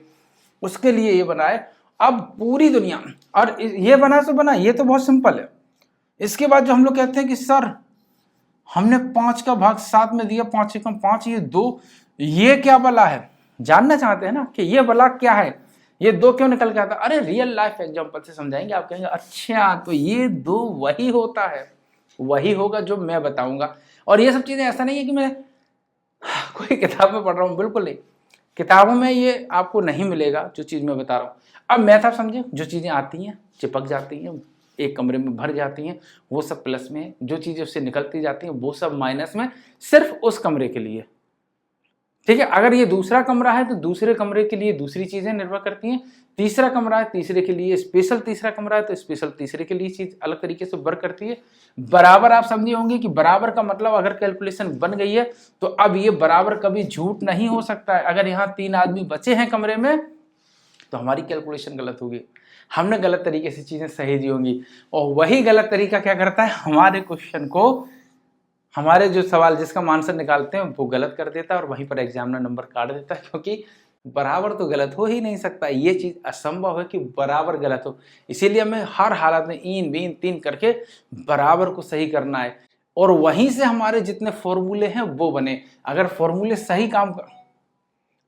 उसके लिए ये बनाए। अब पूरी दुनिया, और ये बना तो बना, ये तो बहुत सिंपल है। इसके बाद जो हम लोग कहते हैं कि सर हमने 5 का भाग 7 में दिया, 5 एकम 5, ये 2, ये क्या बला है, जानना चाहते हैं ना कि ये बला क्या है, ये 2 क्यों निकल के आता। अरे रियल लाइफ एग्जांपल से समझाएंगे, आप कहेंगे अच्छा तो ये 2 वही होता है, वही होगा जो मैं बताऊंगा। और ये सब चीजें ऐसा नहीं है कि मैं कोई किताब में पढ़ रहा हूँ, बिल्कुल नहीं, किताबों में ये आपको नहीं मिलेगा जो चीज मैं बता रहा हूँ। अब मैथ आप समझे, जो चीजें आती हैं चिपक जाती हैं, एक कमरे में भर जाती हैं, वो सब प्लस में है, जो चीजें उससे निकलती जाती हैं वो सब माइनस में, सिर्फ उस कमरे के लिए। ठीक है, अगर ये दूसरा कमरा है तो दूसरे कमरे के लिए दूसरी चीजें निर्भर करती हैं, तीसरा कमरा है तीसरे के लिए स्पेशल तीसरा कमरा है तो स्पेशल तीसरे के लिए चीज अलग तरीके से वर्क करती है। बराबर आप समझे होंगे कि बराबर का मतलब अगर कैलकुलेशन बन गई है तो अब ये बराबर कभी झूठ नहीं हो सकता है। अगर यहाँ 3 आदमी बचे हैं कमरे में तो हमारी कैलकुलेशन गलत होगी, हमने गलत तरीके से चीजें सही दी होंगी, और वही गलत तरीका क्या करता है, हमारे क्वेश्चन को, हमारे जो सवाल जिसका आंसर निकालते हैं वो गलत कर देता है और वहीं पर एग्जामिनर नंबर काट देता है, क्योंकि बराबर तो गलत हो ही नहीं सकता, ये चीज असंभव है कि बराबर गलत हो। इसीलिए हमें हर हालत में इन बीन तीन करके बराबर को सही करना है, और वहीं से हमारे जितने फॉर्मूले हैं वो बने। अगर फॉर्मूले सही काम कर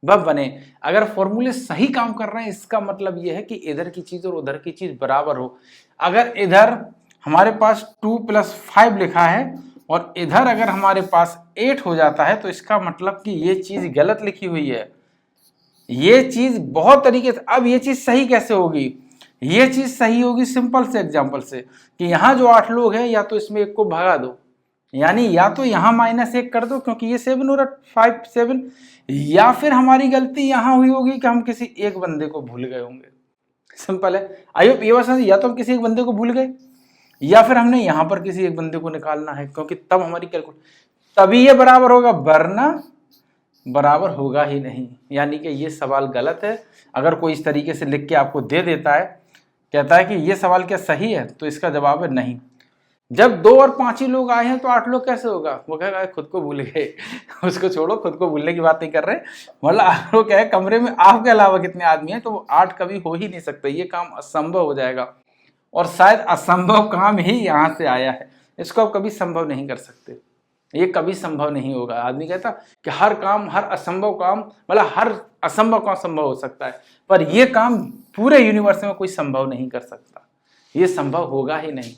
बने, अगर फॉर्मूले सही काम कर रहे हैं इसका मतलब ये है कि इधर की चीज और उधर की चीज बराबर हो। अगर इधर हमारे पास 2 + 5 लिखा है और इधर अगर हमारे पास 8 हो जाता है तो इसका मतलब कि ये चीज गलत लिखी हुई है, ये चीज बहुत तरीके से। अब ये चीज सही कैसे होगी, ये चीज सही होगी सिंपल से एग्जांपल से कि यहाँ जो 8 लोग हैं या तो इसमें 1 को भगा दो, यानी या तो यहाँ -1 कर दो क्योंकि ये 7 हो रहा 5 7, या फिर हमारी गलती यहाँ हुई होगी कि हम किसी एक बंदे को भूल गए होंगे। सिंपल है, आइए ये बात समझिए, या तो हम किसी एक बंदे को भूल गए या फिर हमने यहाँ पर किसी एक बंदे को निकालना है, क्योंकि तब हमारी कैलकुलेशन, तभी ये बराबर होगा, वरना बराबर होगा ही नहीं। यानी कि ये सवाल गलत है। अगर कोई इस तरीके से लिख के आपको दे देता है, कहता है कि ये सवाल क्या सही है, तो इसका जवाब है नहीं। जब 2 और 5 ही लोग आए हैं तो 8 लोग कैसे होगा, वो कहेगा खुद को भूल गए उसको छोड़ो, खुद को भूलने की बात नहीं कर रहे, मतलब वो क्या है, कमरे में आपके अलावा कितने आदमी हैं, तो वो 8 कभी हो ही नहीं सकता, ये काम असंभव हो जाएगा। और शायद असंभव काम ही यहाँ से आया है, इसको आप कभी संभव नहीं कर सकते, ये कभी संभव नहीं होगा। आदमी कहता कि हर काम, हर असंभव काम, मतलब हर असंभव काम संभव हो सकता है, पर ये काम पूरे यूनिवर्स में कोई संभव नहीं कर सकता, ये संभव होगा ही नहीं।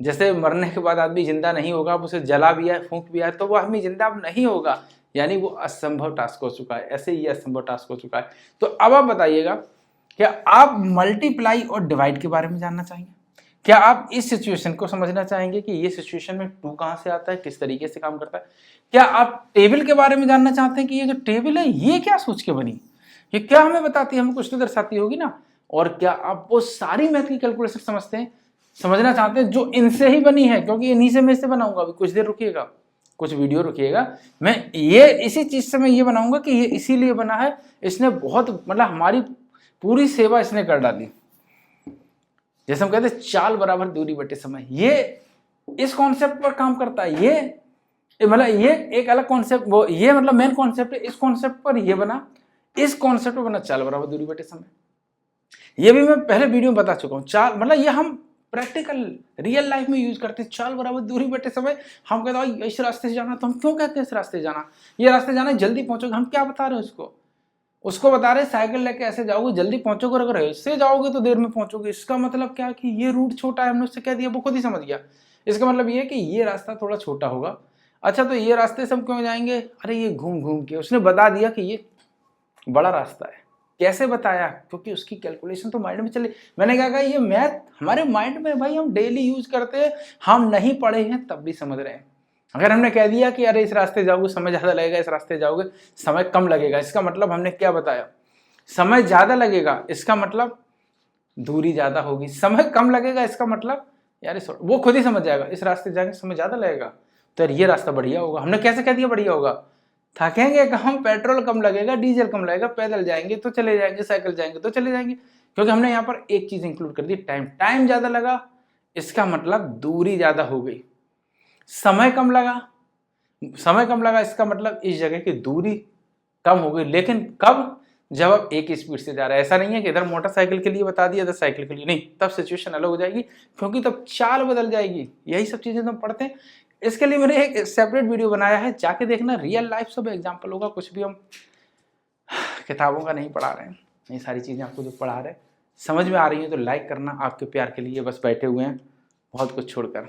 जैसे मरने के बाद आदमी जिंदा नहीं होगा, आप उसे जला भी है, फूंक भी है, तो वो आदमी जिंदा अब नहीं होगा, यानी वो असंभव टास्क हो चुका है। ऐसे ही असंभव टास्क हो चुका है। तो अब आप बताइएगा, क्या आप मल्टीप्लाई और डिवाइड के बारे में जानना चाहेंगे? क्या आप इस सिचुएशन को समझना चाहेंगे कि ये सिचुएशन में 2 कहां से आता है, किस तरीके से काम करता है? क्या आप टेबल के बारे में जानना चाहते हैं कि ये जो टेबल है ये क्या सोच के बनी, ये क्या हमें बताती है, हमें कुछ तो दर्शाती होगी ना? और क्या आप वो सारी मैथ की कैलकुलेशन समझते हैं, समझना चाहते हैं जो इनसे ही बनी है? क्योंकि इन्हीं से मैं इसे बनाऊंगा। अभी कुछ देर रुकिएगा, कुछ वीडियो रुकिएगा, मैं ये इसी चीज से मैं ये बनाऊंगा कि ये इसीलिए बना है, इसने बहुत, मतलब हमारी पूरी सेवा इसने कर डाली। जैसे हम कहते हैं चाल बराबर दूरी बटे समय, ये इस कॉन्सेप्ट पर काम करता है। ये मतलब ये एक अलग कॉन्सेप्ट, वो ये मतलब मेन कॉन्सेप्ट है, इस कॉन्सेप्ट पर ये बना, इस कॉन्सेप्ट पर बना चाल बराबर दूरी बटे समय। ये भी मैं पहले वीडियो में बता चुका हूँ। चाल मतलब ये हम प्रैक्टिकल रियल लाइफ में यूज करते हैं, चाल बराबर दूरी बटे समय। हम कहते हैं इस रास्ते से जाना, तो हम क्यों कहते हैं इस रास्ते जाना, ये रास्ते जाना जल्दी पहुंचोगे, हम क्या बता रहे हैं उसको बता रहे साइकिल लेके ऐसे जाओगे जल्दी पहुंचोगे, और अगर ऐसे जाओगे तो देर में पहुंचोगे। इसका मतलब क्या कि ये रूट छोटा है, हमने उससे कह दिया, वो खुद ही समझ गया। इसका मतलब ये है कि ये रास्ता थोड़ा छोटा होगा। अच्छा तो ये रास्ते से हम क्यों जाएंगे, अरे ये घूम घूम के, उसने बता दिया कि ये बड़ा रास्ता है। कैसे बताया, क्योंकि उसकी कैलकुलेशन तो माइंड में चले। मैंने क्या कहा, ये मैथ हमारे माइंड में भाई हम डेली यूज करते हैं, हम नहीं पढ़े हैं तब भी समझ रहे हैं। अगर हमने कह दिया कि अरे इस रास्ते जाओगे समय ज्यादा लगेगा, इस रास्ते जाओगे समय कम लगेगा, इसका मतलब हमने क्या बताया, समय ज्यादा लगेगा, इसका मतलब दूरी ज्यादा होगी। समय कम लगेगा, इसका मतलब यार वो खुद ही समझ जाएगा, इस रास्ते जाएंगे समय ज़्यादा लगेगा, तो यार ये रास्ता बढ़िया होगा। हमने कैसे कह दिया बढ़िया होगा? थकेंगे कम, पेट्रोल कम लगेगा, डीजल कम लगेगा, पैदल जाएंगे तो चले जाएंगे, साइकिल जाएंगे तो चले जाएंगे। क्योंकि हमने यहाँ पर एक चीज इंक्लूड कर दी, टाइम। टाइम ज्यादा लगा इसका मतलब दूरी ज्यादा हो गई, समय कम लगा, समय कम लगा इसका मतलब इस जगह की दूरी कम हो गई। लेकिन कब? जब आप एक ही स्पीड से जा रहे हैं। ऐसा नहीं है कि इधर मोटरसाइकिल के लिए बता दिया, इधर साइकिल के लिए नहीं, तब सिचुएशन अलग हो जाएगी, क्योंकि तब चाल बदल जाएगी। यही सब चीजें हम पढ़ते हैं। इसके लिए मैंने एक सेपरेट वीडियो बनाया है, जाके देखना। रियल लाइफ सब एग्जाम्पल होगा, कुछ भी हम किताबों का नहीं पढ़ा रहे हैं। ये सारी चीजें आपको जो पढ़ा रहे हैं समझ में आ रही है तो लाइक करना। आपके प्यार के लिए बस बैठे हुए हैं बहुत कुछ छोड़कर।